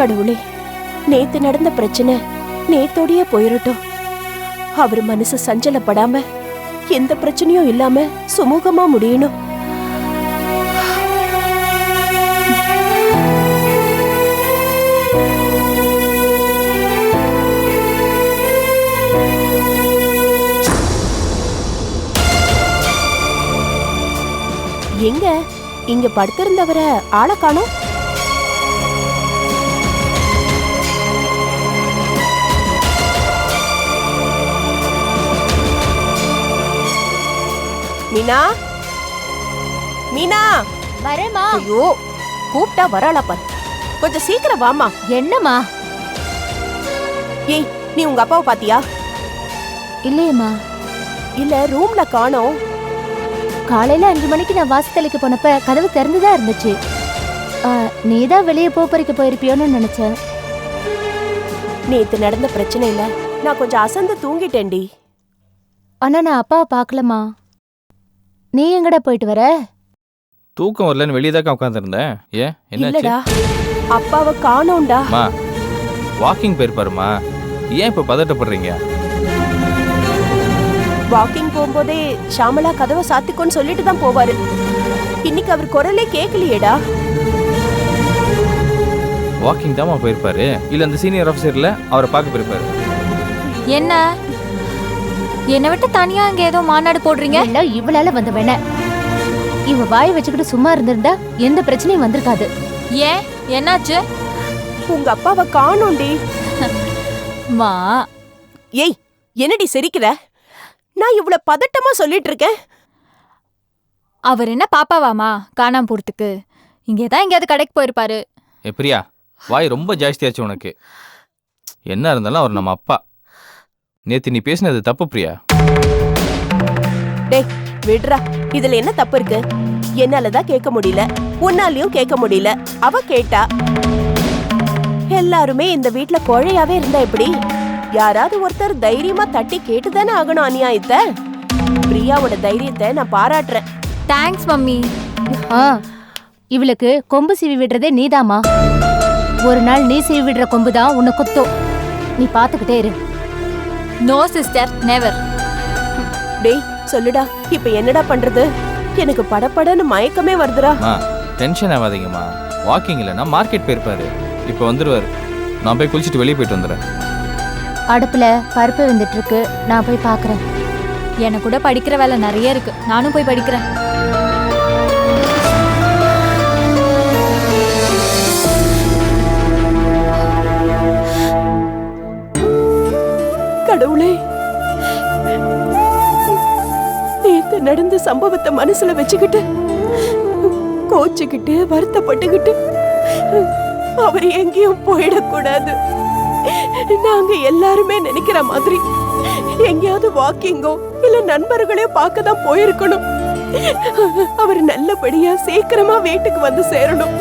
கடவுளே, நேத்து நடந்த பிரச்சனை நேத்தோடயே போயிரட்டும். அவர் மனசு சஞ்சலப்படாம எந்த பிரச்சனையும் இல்லாம சுமூகமா முடியணும். எங்க இங்க படுத்திருந்தவரை ஆளை காணோம். மீனா, மீனா, வரேம்மா. ஐயோ, கூப்பிட்டா வராளா பாரு. கொஞ்சம் சீக்கிரம் வாமா. என்னம்மா? ஏய், நீ உங்க அப்பாவை பாத்தியா? இல்லையம்மா. இல்ல, ரூம்ல காணோம். காலையில 5 மணிக்கு நான் வாசத்தலைக்கு போனப்ப கதவு திறந்துதான் இருந்துச்சு. நீதான் வெளியே போப்பறிக்க போயிருப்பியோன்னு நினைச்சேன். நேத்து நடந்த பிரச்சனையில நான் கொஞ்சம் அசந்து தூங்கிட்டேன்டி. ஆனா நான் அப்பாவை பார்க்கலம்மா. நீ எங்கடா போயிட்டு வர? தூக்கம் வரலன்னு வெளியே தான் உட்காந்துருந்தேன். ஏன் இல்லடா, என்னாச்சு? அப்பாவை காணோம்டா. வாக்கிங் போயிருப்பாருமா, ஏன் இப்ப பதட்டப்படுறீங்க? வாக்கிங் போகும்போதே ஷாமலா கதவை சாத்திக்கோன்னு சொல்லிட்டு தான் போவாரு. இன்னைக்கு அவர் குரலே கேட்கலையேடா. வாக்கிங் தாமா போயிருப்பாரு, இல்ல அந்த சீனியர் ஆஃபீஸர்ல அவரை பார்க்க போயிருப்பாரு. என்ன என்னை விட்டு தனியா இங்க ஏதோ மாநாடு போடுறீங்க? இல்ல, இவளால வந்த வேண. இவ வாய் வச்சுக்கிட்டு சும்மா இருந்திருந்தா எந்த பிரச்சனையும் வந்திருக்காது. ஏன், என்னாச்சு? உங்க அப்பாவை காணோண்டி. மா, ஏய், என்னடி சிரிக்கிற? நான் இவ்வளவு பதட்டமா சொல்லிட்டு இருக்கேன். அவர் என்ன பாப்பாவாமா காணாம போறதுக்கு? இங்கேதான் எங்கேயாவது கடைக்கு போயிருப்பாரு. பிரியா, வாய் ரொம்ப ஜாஸ்தியாச்சு உனக்கு. என்ன இருந்தாலும் அவர் நம்ம அப்பா. நேத்து நீ பேசினது தப்பு பிரியா. டேய் விடுறா, இதுல என்ன தப்பு இருக்கு? என்னாலதான் கேட்க முடியல, உன்னாலையும் கேட்க முடியல. அவ கேட்டா. எல்லாருமே இந்த வீட்ல கோழையாவே இருந்தா எப்படி? யாராவது ஒருத்தர் தைரியமா தட்டி கேட்டுதானே ஆகணும் அநியாயத்தை. பிரியாவோட தைரியத்தை நான் பாராட்டுறேன். Thanks mummy. இவளுக்கு கொம்பு சீவி விடுறதே நீதாமா. ஒரு நாள் நீ சீவி விடுற கொம்புதான் உன்னை குத்தும். நீ பாத்துக்கிட்டே இரு. No sister, never. டேய் சொல்லுடா, இப்ப என்னடா பண்றது? எனக்கு படபடன்னு மயக்கமே வருதுடா. டென்ஷன் ஆகாதீங்கம்மா. வாக்கிங் இல்லைன்னா மார்க்கெட் போயிருப்பாரு, இப்ப வந்துருவாரு. நான் போய் குளிச்சுட்டு வெளியே போயிட்டு வந்துடுறேன். அடுப்புல பருப்பு வந்துட்டு இருக்கு, நான் போய் பாக்குறேன். எனக்கு கூட படிக்கிற வேலை நிறைய இருக்கு, நானும் போய் படிக்கிறேன். கடவுளே, நேத்து நடந்த சம்பவத்தை மனசுல வச்சுக்கிட்டு கோச்சுக்கிட்டு வருத்தப்பட்டுக்கிட்டு அவர் எங்கேயும் போயிடக்கூடாது. நாங்க எல்லாருமே நினைக்கிற மாதிரி எங்கேயாவது வாக்கிங்கோ இல்ல நண்பர்களையோ பார்க்க தான் போயிருக்கணும். அவர் நல்லபடியா சீக்கிரமா வீட்டுக்கு வந்து சேரணும்.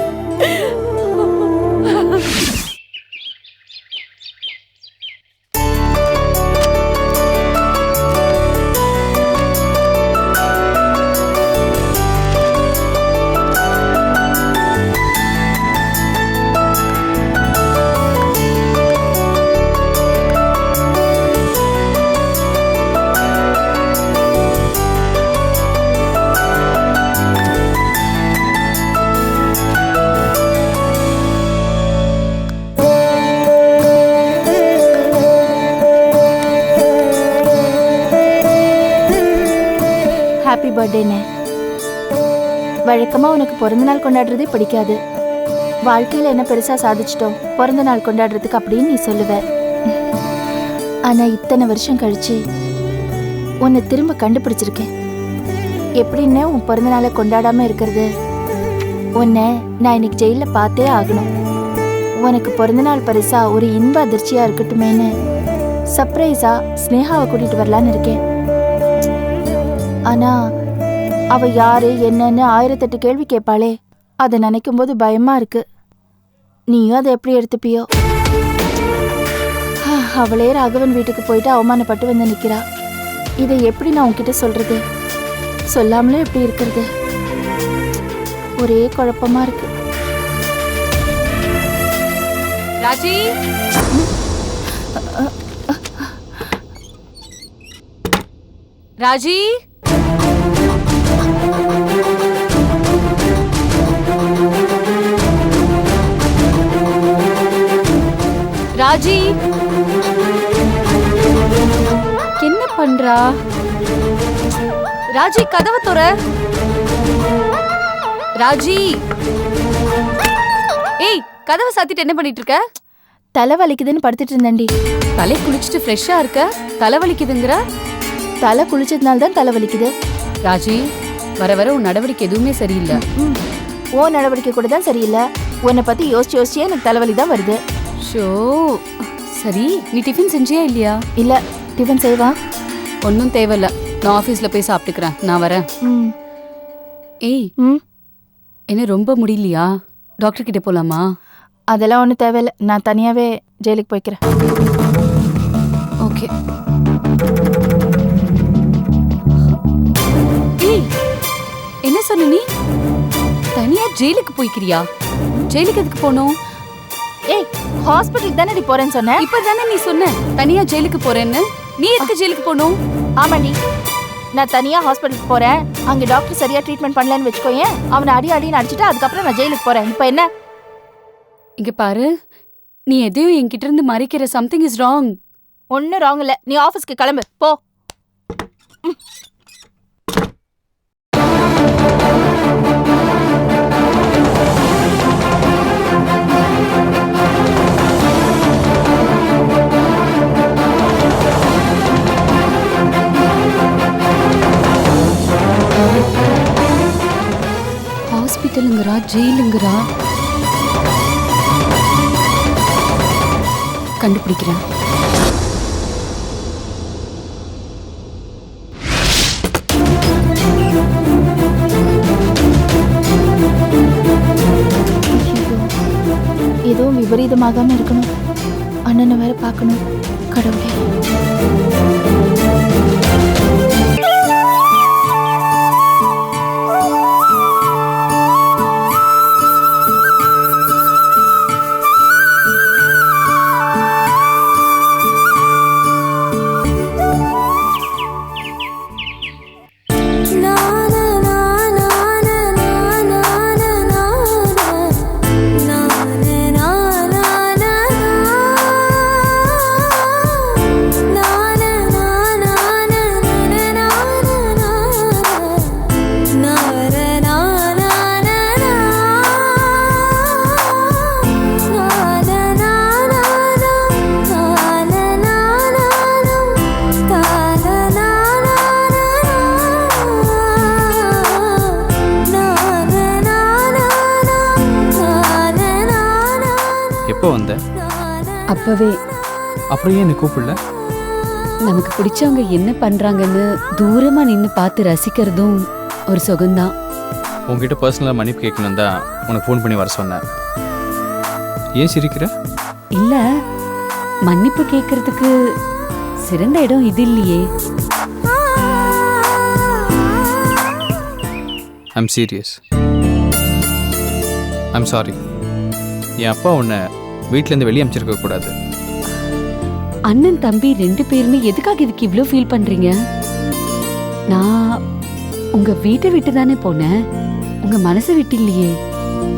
ஹாப்பி பர்த்டேண்ணே. வழக்கமா உனக்கு பிறந்த நாள் கொண்டாடுறதே பிடிக்காது. வாழ்க்கையில என்ன பெருசா சாதிச்சிட்டோம் பிறந்த நாள் கொண்டாடுறதுக்கு அப்படின்னு நீ சொல்லுவ. ஆனா இத்தனை வருஷம் கழிச்சு உன்னை திரும்ப கண்டுபிடிச்சிருக்கேன். எப்படின்னு உன் பிறந்த நாளை கொண்டாடாம இருக்கிறது? உன்னை நான் இன்னைக்கு ஜெயில பார்த்தே ஆகணும். உனக்கு பிறந்த நாள் பரிசா ஒரு இன்ப அதிர்ச்சியா இருக்கட்டுமேனு சர்ப்ரைஸா ஸ்னேகாவை கூட்டிட்டு வரலான்னு இருக்கேன். ஆனா அவ யாரு என்னன்னு 1008 கேள்வி கேட்பாளே, அதை நினைக்கும் போது பயமா இருக்கு. நீயும் அதை எப்படி எடுத்துப்பியோ? அவளே ராகவன் வீட்டுக்கு போயிட்டு அவமானப்பட்டு வந்து நிக்கிறா. இதை எப்படி நான் உன்கிட்ட சொல்றது? சொல்லாமலே எப்படி இருக்கிறது? ஒரே குழப்பமா இருக்கு. ராஜி ராஜி ராஜி என்ன பண்றா? ராஜி கதவை தொற. ராஜி ஏய் கதவை சாத்திட்டு என்ன பண்ணிட்டு இருக்க? தலை வலிக்குதுன்னு படுத்துட்டு இருந்தேன்டி. தலை குளிச்சுட்டு ஃப்ரெஷ்ஷா இருக்க, தலை வலிக்குதுங்கிற? தலை குளிச்சதுனால தான் தலை வலிக்குது. ராஜி வர வர உன் நடவடிக்கை எதுவுமே சரியில்லை. ஓ நடவடிக்கை கூட தான் சரியில்லை. உன்னை பத்தி யோசிச்சு யோசிச்சே எனக்கு தலைவலி தான் வருது. ஷோ சரி, நீ டிஃபன் செஞ்சியா இல்லையா? இல்ல, டிஃபன் செய்வா? ஒன்றும் தேவையில்ல, நான் ஆஃபீஸில் போய் சாப்பிட்டுக்கிறேன், நான் வரேன். ஏய் என்ன ரொம்ப முடியலையா? டாக்டர் கிட்ட போலாமா? அதெல்லாம் ஒன்றும் தேவையில்லை, நான் தனியாவே ஜெயிலுக்கு போய்க்கிறேன். ஓகே. ஏய் என்ன சொன்ன நீ? தனியா ஜெயிலுக்கு போய்க்கிறியா? ஜெயிலுக்கு எதுக்கு போகணும்? ஏய் ஹாஸ்பிட்டலுக்கு தானே நீ போறேன்னு சொன்ன. இப்பதானே நீ சொன்ன தனியா ஜெயிலுக்கு போறேன்னு. நீ எதுக்கு ஜெயிலுக்கு போகணும்? ஆமாண்டி, நான் தனியா ஹாஸ்பிட்டலுக்கு போறேன். அங்க டாக்டர் சரியா ட்ரீட்மெண்ட் பண்ணலன்னு வச்சுக்கோயேன், அவனை அடின்னு அடிச்சுட்டு அதுக்கப்புறம் நான் ஜெயிலுக்கு போறேன். இப்போ என்ன? இங்க பாரு, நீ எதையும் என்கிட்ட இருந்து மறைக்கிற. Something is wrong. ஒன்னும் ராங் இல்ல, நீ ஆபீஸ்க்கு கிளம்பு போ. ஹாஸ்பிட்டலுங்கிறா, ஜெயிலுங்கிறா. கண்டுபிடிக்கிறேன். எதுவும் விபரீதமாகாம இருக்கணும். அண்ணனை வேற பார்க்கணும். கடவுளே. எப்போ வந்த? அப்பவே. அப்புறம் ஏன் நீ கூப்பிடல? நமக்கு பிடிச்சவங்க என்ன பண்றாங்கன்னு தூரமா நின்னு பார்த்து ரசிக்கிறதும் ஒரு சுகம்தான். உங்ககிட்ட பர்சனலாக மன்னிப்பு கேட்கணும் தான் உனக்கு ஃபோன் பண்ணி வர சொன்னேன். ஏன் சிரிக்கிற? இல்ல, மன்னிப்பு கேட்கறதுக்கு சிறந்த இடம் இது இல்லையே. I'm serious. I'm sorry. என் அப்பா உன்னை வீட்டிலேருந்து வெளியே அனுப்பிச்சிருக்க கூடாது. அண்ணன் தம்பி 2 பேருமே எதுக்காக இதுக்கு இவ்ளோ ஃபீல் பண்றீங்க? நான் உங்க வீட்டை விட்டு தானே போனேன், உங்க மனசை விட்டு இல்லையே.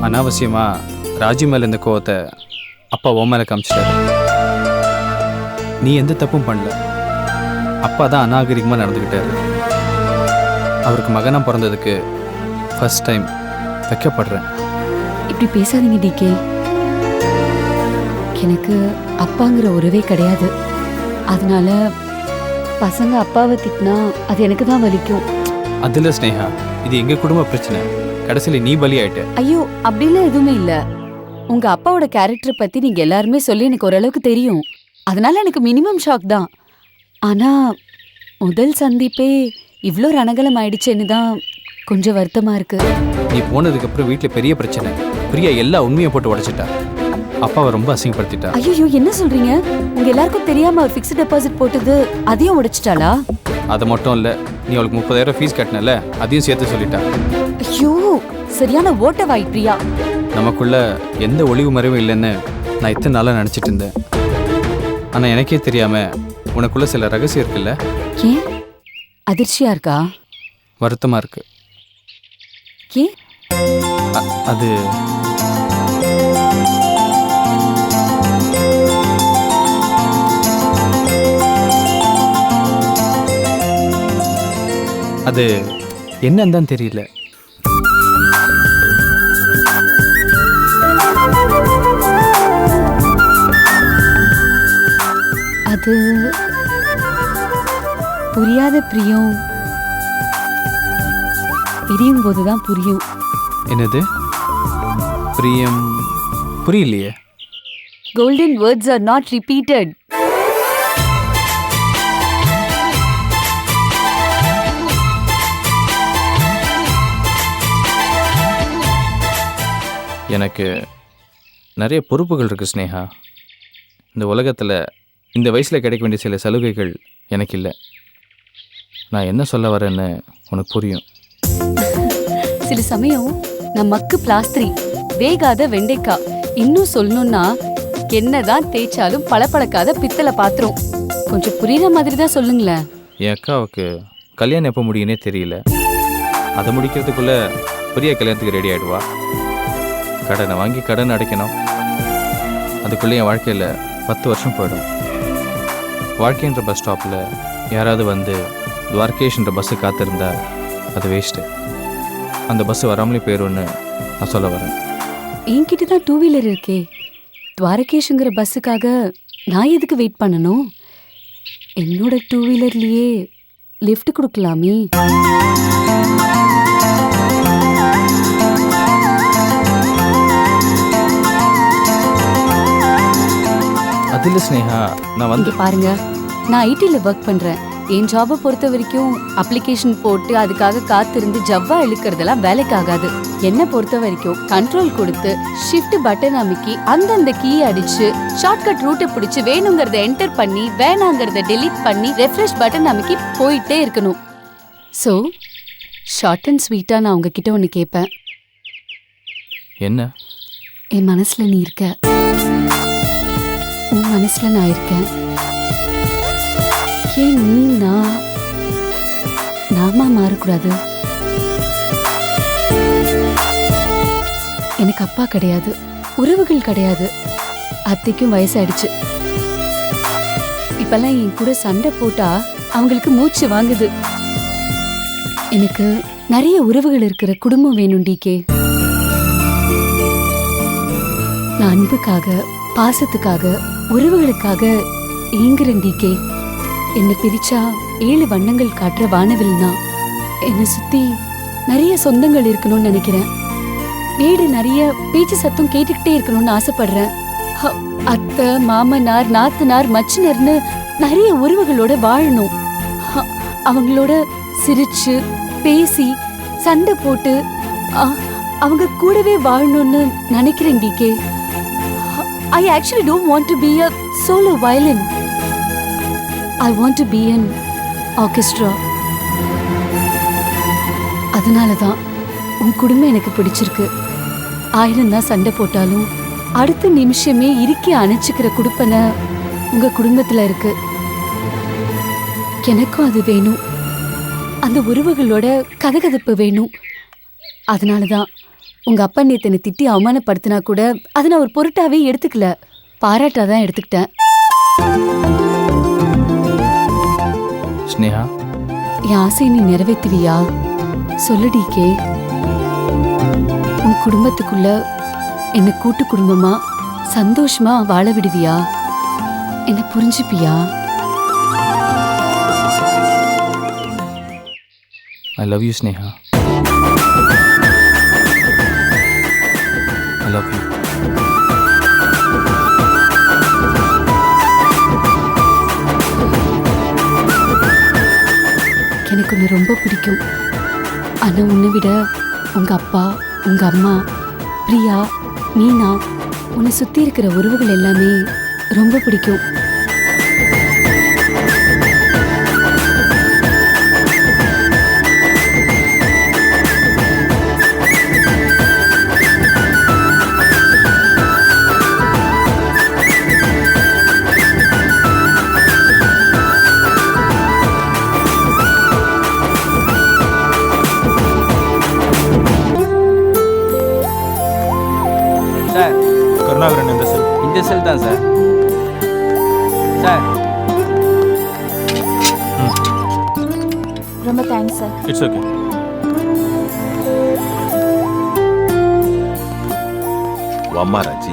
அனாவசியமா ராஜி மேல இந்த கோவத்தை அப்பா உன் மேல காமிச்சிட்டாரு. நீ எந்த தப்பும் பண்ணல. அப்பா தான் அநாகரிகமாக நடந்துக்கிட்டாரு. அவருக்கு மகனா பிறந்ததுக்கு ஃபர்ஸ்ட் டைம் வைக்கப்படுறேன். இப்படி பேசாதீங்க டிகே. எனக்கு அப்பாங்கிற உறவே கிடையாது. அதனால பசங்க அப்பாவை திட்டினா அது எனக்கு தான் வலிக்கும். அதில் ஸ்னேகா, இது எங்க குடும்ப பிரச்சனை. கடைசியில் நீ பலியாயிட்ட. ஐயோ, அப்படிலாம் எதுவுமே இல்லை. உங்க அப்பாவோட கேரக்டர் பத்தி நீங்க எல்லாருமே சொல்லி எனக்கு ஓரளவுக்கு தெரியும். அதனால எனக்கு மினிமம் ஷாக் தான். ஆனா முதல் சந்திப்பே இவ்ளோ ரணகலம் ஆயிடுச்சுன்னு தான் கொஞ்சம் வருத்தமா இருக்கு. நீ போனதுக்கு அப்புறம் வீட்டில் பெரிய பிரச்சனை. பிரியா எல்லா உண்மையை போட்டு உடைச்சிட்டா. அப்பாவை ரொம்ப அசிங்கப்படுத்திட்டா. ஐயோ, என்ன சொல்றீங்க? உங்க எல்லாருக்கும் தெரியாம அவர் ஃபிக்ஸ்ட் டெபாசிட் போட்டது அதையும் உடைச்சிட்டாளா? அது மட்டும் இல்ல, நீ அவளுக்கு 30,000 ஃபீஸ் கட்டினல, அதையும் சேர்த்து சொல்லிட்டா. ஐயோ, சரியான ஓட்டவாய் பிரியா. நமக்குள்ள எந்த ஒளிவு மறைவும் இல்லைன்னு நான் இத்தனை நாளாக நினச்சிட்டு இருந்தேன். ஆனால் எனக்கே தெரியாமல் உனக்குள்ள சில ரகசியம் இருக்குல்ல, ஏன் அதிர்ச்சியா இருக்கா? வருத்தமாக இருக்கு. ஏன்? அது அது என்னன்னு தான் தெரியல. அது புரியாத பிரியம் பிரியும் போதுதான் புரியும். என்னது பிரியம்? புரியலையே. Golden words R not repeated. எனக்கு நிறைய பொறுப்புகள் இருக்குது ஸ்னேகா. இந்த உலகத்தில் இந்த வயசில் கிடைக்க வேண்டிய சில சலுகைகள் எனக்கு இல்லை. நான் என்ன சொல்ல வரேன்னு உனக்கு புரியும். சில சமயம் நான் மக்கு பிளாஸ்திரி, வேகாத வெண்டைக்காய். இன்னும் சொல்லணும்னா என்னதான் தேய்ச்சாலும் பளபளக்காத பித்தளை பாத்திரம். கொஞ்சம் புரியுற மாதிரி தான் சொல்லுங்களேன். என் அக்காவுக்கு கல்யாணம் எப்போ முடியுன்னே தெரியல. அதை முடிக்கிறதுக்குள்ளே பெரிய கல்யாணத்துக்கு ரெடி ஆகிடுவா. கடனை வாங்கி கடன் அடைக்கணும். அதுக்குள்ளே என் வாழ்க்கையில் 10 வருஷம் போயிடும். வாழ்க்கைன்ற பஸ் ஸ்டாப்பில் யாராவது வந்து துவாரகேஷ்ன்ற பஸ்ஸு காத்திருந்தா அது வேஸ்ட்டு. அந்த பஸ்ஸு வராமலே போயிடும்னு நான் சொல்ல வரேன். என்கிட்ட தான் 2 வீலர் இருக்கே. துவாரகேஷுங்கிற பஸ்ஸுக்காக நான் எதுக்கு வெயிட் பண்ணணும்? என்னோட 2 வீலர்லேயே லிஃப்ட் கொடுக்கலாமே. அதில் ஸ்னேகா நான் வந்து பாருங்க, நான் ஐடியில் ஒர்க் பண்றேன். என் ஜாபை பொறுத்த வரைக்கும் அப்ளிகேஷன் போட்டு அதுக்காக காத்திருந்து ஜவ்வா இழுக்கிறதெல்லாம் வேலைக்கு ஆகாது. என்னை பொறுத்த வரைக்கும் கண்ட்ரோல் கொடுத்து ஷிஃப்ட் பட்டன் அமுக்கி அந்தந்த கீ அடிச்சு ஷார்ட்கட் ரூட்டை பிடிச்சி வேணுங்கிறத என்டர் பண்ணி வேணாங்கிறத டெலீட் பண்ணி ரெஃப்ரெஷ் பட்டன் அமுக்கி போயிட்டே இருக்கணும். ஸோ ஷார்ட் அண்ட் ஸ்வீட்டா நான் உங்ககிட்ட ஒன்று கேட்பேன். என்ன? என் மனசுல நீ இருக்க, உன் மனசுல நான் இருக்கேன். ஏன் நீ நாமா மாறக்கூடாது? எனக்கு அப்பா கிடையாது, உறவுகள் கிடையாது. அத்தைக்கும் வயசாயிடுச்சு. இப்பெல்லாம் என் கூட சண்டை போட்டா அவங்களுக்கு மூச்சு வாங்குது. எனக்கு நிறைய உறவுகள் இருக்கிற குடும்பம் வேணும் டிகே. நான் அன்புக்காக, பாசத்துக்காக, உறவுகளுக்காக ஏங்குறேன் டிகே. என்னை பிரிச்சா 7 வண்ணங்கள் காட்டுற வானவில்னா. என்னை சுத்தி நிறைய சொந்தங்கள் இருக்கணும்னு நினைக்கிறேன். வீடு நிறைய பேச்சு சத்தம் கேட்டுக்கிட்டே இருக்கணும்னு ஆசைப்படுறேன். அத்தை, மாமனார், நாத்தனார், மச்சினர்னு நிறைய உறவுகளோட வாழணும். அவங்களோட சிரிச்சு பேசி சண்டை போட்டு அவங்க கூடவே வாழணும்னு நினைக்கிறேன் decay. I actually don't want to be a solo violin. I want to be an orchestra. அதனாலதான் உன் குடும்பம் எனக்கு பிடிச்சிருக்கு. 1000 தான் சண்டை போட்டாலும் அடுத்த நிமிஷமே இறுக்கி அணைச்சிக்கிற குடுப்பனை உங்க குடும்பத்துல இருக்கு. எனக்கும் அது வேணும். அந்த உறவுகளோட கதகதப்பு வேணும். அதனாலதான் உங்க அப்பா நேத்து என்னை திட்டி அவமானப்படுத்தினா கூட அதை நான் ஒரு பொருட்டாவே எடுத்துக்கல, பாராட்டாதான் எடுத்துக்கிட்டேன். ஸ்னேகா, என் ஆசையை நீ நிறைவேற்றுவியா? சொல்லுடிக்கே. உன் குடும்பத்துக்குள்ள என்னை கூட்டு குடும்பமா சந்தோஷமா வாழ விடுவியா? என்னை புரிஞ்சுப்பியா? I love you Sneha. I love you. எனக்கு உன்னை ரொம்ப பிடிக்கும். ஆனா உன்னை விட உங்க அப்பா, உங்க அம்மா, பிரியா, மீனா, உன்னை சுத்தி இருக்கிற உறவுகள் எல்லாமே ரொம்ப பிடிக்கும். ரிசல்ட் தான் சார். சார் ரொம்ப தேங்க்ஸ் சார். It's okay. வாம்மா ராஜி.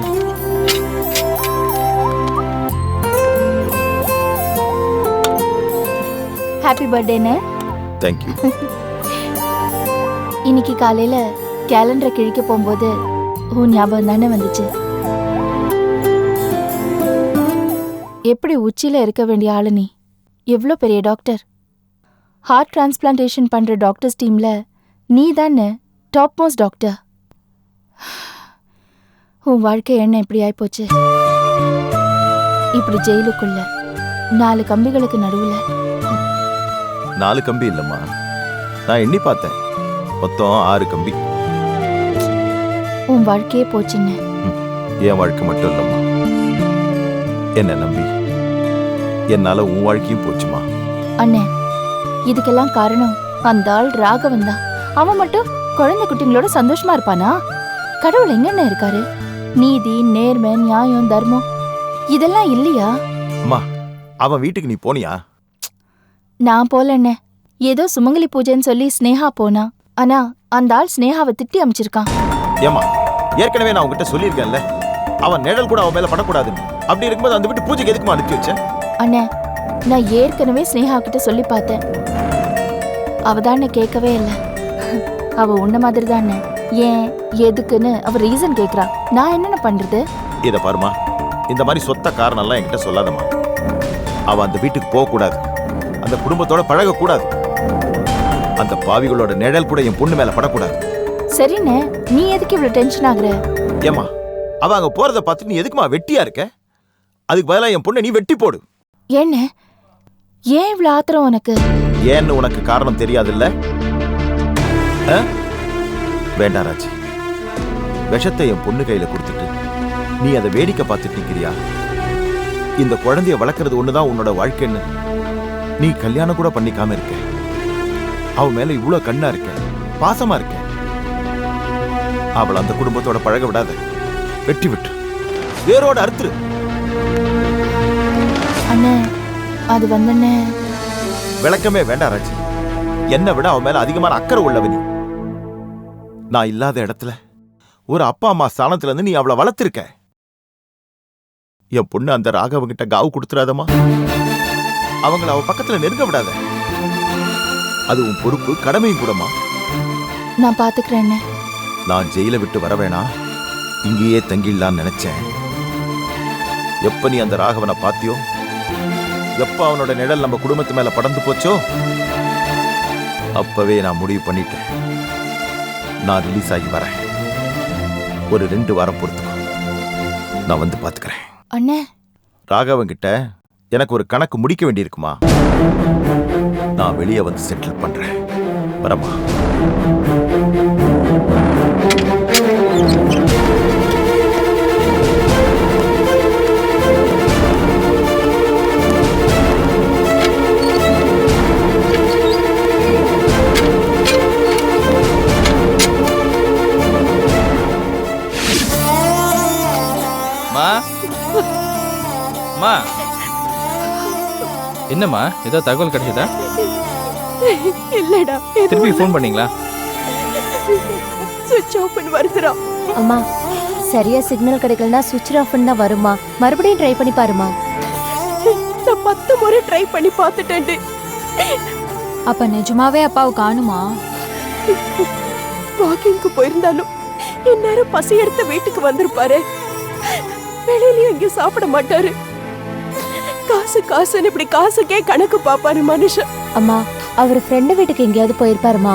ஹாப்பி பர்த்டேன்னு. தேங்க்யூ. இன்னைக்கு காலையில கேலண்டரை கிழிக்க போகும்போது உன் ஞாபகம் தானே வந்துச்சு. எப்படி உச்சியில இருக்க வேண்டிய ஆளு நீ, எவ்வளோ பெரிய டாக்டர். ஹார்ட் டிரான்ஸ்பிளான்டேஷன் பண்ற டாக்டர்ஸ் டீம்ல நீ தானே டாப் மோஸ்ட் டாக்டர். உன் வாழ்க்கை என்ன இப்படி ஆயிப்போச்சு. இப்படி ஜெயிலுக்குள்ள 4 கம்பிகளுக்கு நடுவுல. 4 கம்பி இல்லம்மா, நான் எண்ணி பார்த்தேன், மொத்தம் 6 கம்பி. உன் வாழ்க்கையே போச்சுன்னு. என் வாழ்க்கை மட்டும் இல்லம்மா, என்ன நம்பி என்னால உன் வாழ்க்கையும் போச்சுமா. அண்ணே, இதுக்கெல்லாம் காரணம் அந்த ஆள் ராகவன் தான். அவன் மட்டும் குழந்தை குட்டிங்களோட சந்தோஷமா இருப்பானா? கடவுள் எங்கன்னு இருக்காரு? நீதி, நேர்மை, நியாயம், தர்மம் இதெல்லாம் இல்லையா? அம்மா, அவன் வீட்டுக்கு நீ போனியா? நான் போலண்ணே. ஏதோ சுமங்கலி பூஜைன்னு சொல்லி ஸ்னேகா போனா. ஆனா அந்த ஆள் ஸ்னேகாவை திட்டி அமைச்சிருக்கான். ஏமா, ஏற்கனவே நான் உங்ககிட்ட சொல்லியிருக்கேன்ல, அவன் நிழல் கூட அவன் மேல படக்கூடாதுன்னு. அப்படி இருக்கும்போது அந்த வீட்டு பூஜைக்கு எதுக்குமா அனுப்பி வச்சேன்? அண்ணே, நான் ஏற்கனவே ஸ்னேகா கிட்ட சொல்லி பார்த்தேன். அவதானே கேட்கவே இல்லை. அவ உன்ன மாதிரி தானே. ஏன் எதுக்குன்னு அவ ரீசன் கேக்குறா. நான் என்னென்ன பண்றது? இத பாருமா, இந்த மாதிரி சொத்த காரணம் எல்லாம் என்கிட்ட சொல்லாதம்மா. அவன் அந்த வீட்டுக்கு போக கூடாது, அந்த குடும்பத்தோட பழக கூடாது, அந்த பாவிகளோட நிழல் கூட என் பொண்ணு மேல படக்கூடாது. சரிண்ணே, நீ எதுக்கு இவ்வளவு டென்ஷன் ஆகுற? ஏமா, அவ அங்க போறத பார்த்துட்டு நீ எதுக்குமா வெட்டியா இருக்க? அதுக்கு பதிலா என் பொண்ணை நீ வெட்டி போடு. என்ன, ஏன் இவ்வளவு ஆத்திரம் உனக்கு? ஏன்னு உனக்கு காரணம் தெரியாதுல்ல? வேண்டாம் ராஜி, விஷத்தை என் பொண்ணு கையில கொடுத்துட்டு நீ அதை வேடிக்கை பார்த்துட்டு நிக்கிறியா? இந்த குழந்தைய வளர்க்கறது ஒண்ணுதான் உன்னோட வாழ்க்கைன்னு நீ கல்யாணம் கூட பண்ணிக்காம இருக்க. அவ மேல இவ்வளவு கண்ணா இருக்க, பாசமா இருக்க. அவளை அந்த குடும்பத்தோட பழக விடாத, வெட்டி விட்டு வேரோட அறுத்துரு. அண்ணே, அது வந்தண்ணே. விளக்கமே வேண்டாம் ராஜி. என்னை விட அவன் மேல அதிகமான அக்கறை உள்ளவ நீ. நான் இல்லாத இடத்துல ஒரு அப்பா அம்மா ஸ்தானத்துல இருந்து நீ அவளை வளர்த்திருக்க. என் பொண்ணு அந்த ராகவங்கிட்ட காவு கொடுத்துறாதமா. அவங்கள அவ பக்கத்துல நெருங்க விடாத. அது உன் பொறுப்பு, கடமையும் கூடமா. நான் பாத்துக்கிறேன். நான் ஜெயில விட்டு வர வேணா, இங்கேயே தங்கிடலான்னு நினைச்சேன். எப்ப நீ அந்த ராகவனை பாத்தியோ, எப்ப அவனோட நிழல் நம்ம குடும்பத்து மேல படர்ந்து போச்சோ, அப்பவே நான் முடிவு பண்ணிட்டேன். நான் ரிலீஸ் ஆகி வரேன். ஒரு 2 வாரம் பொறுத்துக்கோ, நான் வந்து பாத்துக்கிறேன். அண்ணே, ராகவன் கிட்ட எனக்கு ஒரு கணக்கு முடிக்க வேண்டியிருக்குமா. நான் வெளியே வந்து செட்டில் பண்றேன். வரமா. அம்மா, என்னம்மா, ஏதோ தகவல் கிடைச்சதா? இல்லடா, திருப்பி ஃபோன் பண்ணீங்களா? சுவிட்ச் ஆஃப் பண்ணி வருதுடா. அம்மா, சரியா சிக்னல் கிடைக்கலனா சுவிட்ச் ஆஃப் தான் வருமா. மறுபடியும் ட்ரை பண்ணி பாருமா. நான் 10 முறை ட்ரை பண்ணி பார்த்துட்டேன். அப்ப நிஜமாவே அப்பாவை காணுமா? வாக்கிங்க்கு போயிருந்தாலும் இந்நேரம் பசி எடுத்து வீட்டுக்கு வந்திருப்பாரு. வெளியிலயும் எங்கேயும் சாப்பிட மாட்டாரு. காசு காசுன்னு இப்படி காசுக்கே கணக்கு பாப்பாரு மனுஷன். அம்மா, அவர் ஃப்ரெண்டு வீட்டுக்கு எங்கேயாவது போயிருப்பாருமா.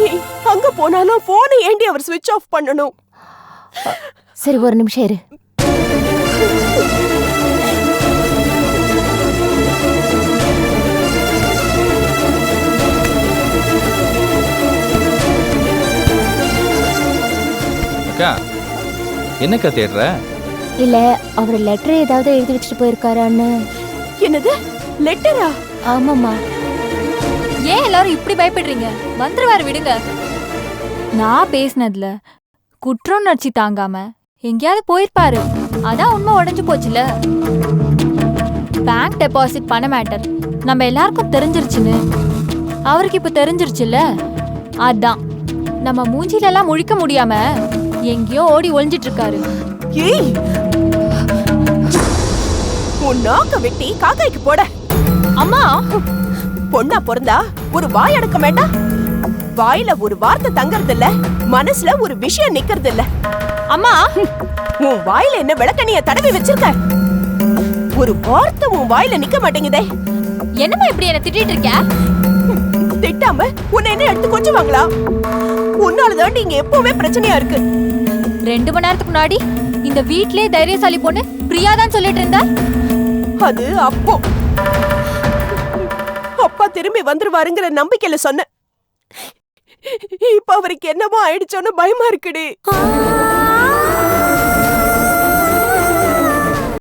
ஏய், அங்க போனாலும் போனை ஏண்டி அவர் ஸ்விட்ச் ஆஃப் பண்ணணும்? சரி, ஒரு நிமிஷம் இரு. அக்கா, என்னக்கா தேடுற? இல்ல, அவர் லெட்டர் ஏதாவது எழுதி வச்சுட்டு போயிருக்காரான்னு. என்னது, லெட்டரா? ஆமாம்மா. ஏன் எல்லாரும் இப்படி பயப்படுறீங்க? வந்துருவாரு, விடுங்க. நான் பேசினதுல குற்றம் உணர்ச்சி தாங்காம எங்கேயாவது போயிருப்பாரு. அதான் உண்மை உடைஞ்சு போச்சுல. பேங்க் டெபாசிட் பண்ண மேட்டர் நம்ம எல்லாருக்கும் தெரிஞ்சிருச்சுன்னு அவருக்கு இப்ப தெரிஞ்சிருச்சுல்ல. அதான் நம்ம மூஞ்சில எல்லாம் முழிக்க முடியாம எங்கேயோ ஓடி ஒளிஞ்சிட்டு இருக்காரு. ஏய், உன் நாக்க வெட்டி காக்காய்க்கு போட. அம்மா, பொண்ணா பிறந்தா ஒரு வாய் அடக்க வேண்டாம். வாயில ஒரு வார்த்தை தங்கறது இல்ல, மனசுல ஒரு விஷயம் நிக்கிறது இல்ல. அம்மா, உன் வாயில என்ன விளக்கண்ணிய தடவி வச்சிருக்க? ஒரு வார்த்தை உன் வாயில நிக்க மாட்டேங்குதே. என்னம்மா இப்படி என்ன திட்டிட்டு இருக்க? திட்டாம உன்னை என்ன எடுத்து கொஞ்சுவாங்களா? உன்னாலதான் இங்க எப்பவுமே பிரச்சனையா இருக்கு. 2 மணி நேரத்துக்கு முன்னாடி இந்த வீட்லயே தைரியசாலி பொண்ணு பிரியா தான் சொல்லிட்டு இருந்தா. அது அப்போ அப்பா திரும்பி வந்துருவாருங்கிற நம்பிக்கையில சொன்ன. இப்ப அவருக்கு என்னமோ ஆயிடுச்சோன்னு பயமா இருக்குடி.